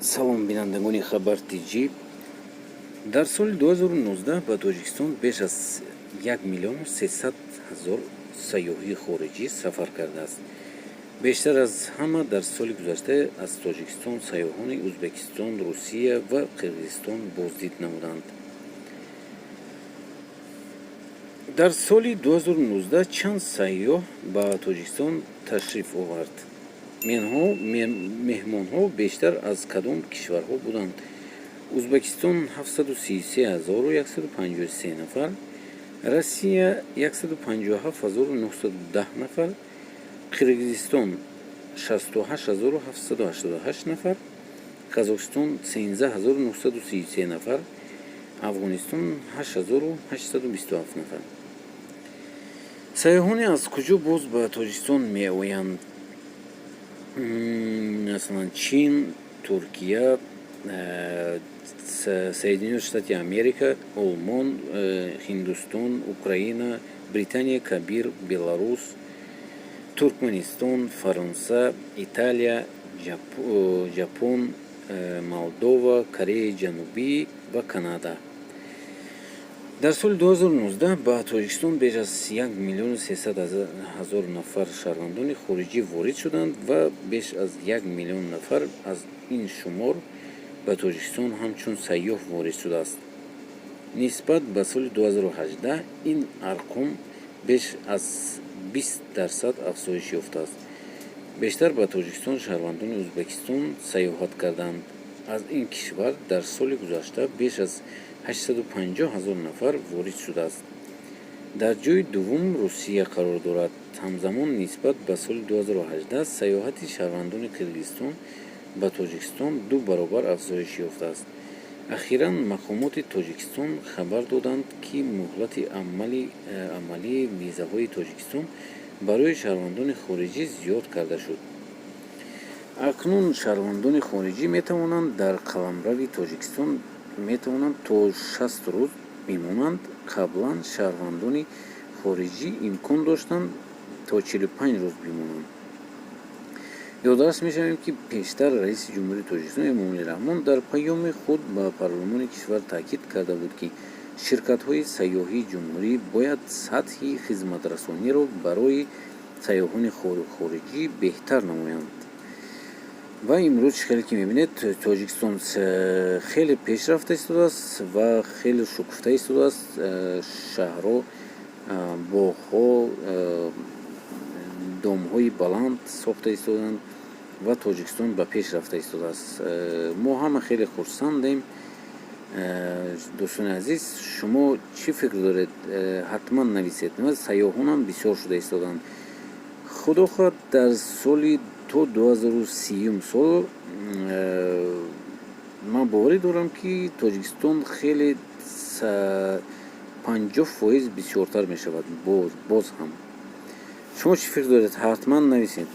салом бинандагони хабар тиҷиб. Дар соли 2019 ба Тоҷикистон беш аз 1 миллион 300 ҳазор сайёҳии хориҷӣ сафар кардааст. Бештар аз ҳама дар соли гузашта аз Тоҷикистон сайёҳони Ӯзбекистон, Русия ва Қирғизистон боздид намуданд. дар соли 2019 чанд сайёҳ ба Тоҷикистон ташриф овард? меҳмонҳо бештар аз кадом кишварҳо буданд? Ӯзбекистон 733153 нафар, Россия 157910 нафар, Қирғизистон 68788 нафар, Қазоқистон 13933 нафар, Афғонистон 8827 нафар. сайёҳоне аз куҷо боз ба Тоҷикистон меоянд? масалан Чин, Туркия, Соединённые Штаты Америка, Олмон, Ҳиндустон, Украина, Британия Кабир, Беларус, Туркменистон, Фаронса, Италия, Ҷапон, Молдова, Кореяи Ҷанубӣ ва Канада. дар соли 2019 ба Тоҷикистон беш аз 1 миллион 300 ҳазор нафар шаҳрвандони хориҷӣ ворид шуданд ва беш аз 1 миллион нафар аз ин шумор ба Тоҷикистон ҳамчун сайёҳ ворид шудааст. нисбат ба соли 2018 ин арқом беш аз 20% афзоиш ёфтааст. бештар ба Тоҷикистон шаҳрвандони Ӯзбекистон сайёҳат карданд. аз ин кишвар дар соли гузашта беш аз 850 ҳазор нафар ворид шудааст. дар ҷойи дуввум Русия қарор дорад. ҳамзамон нисбат ба соли 2018 сайёҳати шаҳрвандони Қирғизистон ба Тоҷикистон 2 баробар афзоиш ёфтааст. ахиран мақомоти Тоҷикистон хабар доданд, ки муҳлати амалии визаҳои Тоҷикистон барои шаҳрвандони хориҷӣ зиёд карда шуд. акнун шаҳрвандони хориҷӣ метавонанд дар қаламрави Тоҷикистон то 60 рӯз бимонанд. қаблан шаҳрвандони хориҷӣ имкон доштанд то 45 рӯз бимонанд. ёддошт мешавем, ки пештар раиси ҷумҳурии Тоҷикистон Эмомалӣ Раҳмон дар паёми худ ба парлумони кишвар таъкид карда буд, ки ширкатҳои сайёҳии ҷумҳурӣ бояд сатҳи хизматрасониро барои сайёҳони хориҷӣ беҳтар намоянд. ва имрӯз хеле ки мебинед, Тоҷикистон хеле пешрафта истодааст ва хеле шукуфта истодааст. шаҳрҳо, боғҳо, домҳои баланд сохта истоданд ва Тоҷикистон ба пеш рафта истодааст. мо ҳама хеле хурсандем. дӯстони азиз, шумо чӣ фикр доред? ҳатман нависед. сайёҳонам бисёр шуда истоданд. худо хоҳад дар соли то 2030 сол ман боварӣ дорам, ки Тоҷикистон хеле 50% бисёртар мешавад. боз ҳам шумо чӣ фикр доред? ҳатман нависед.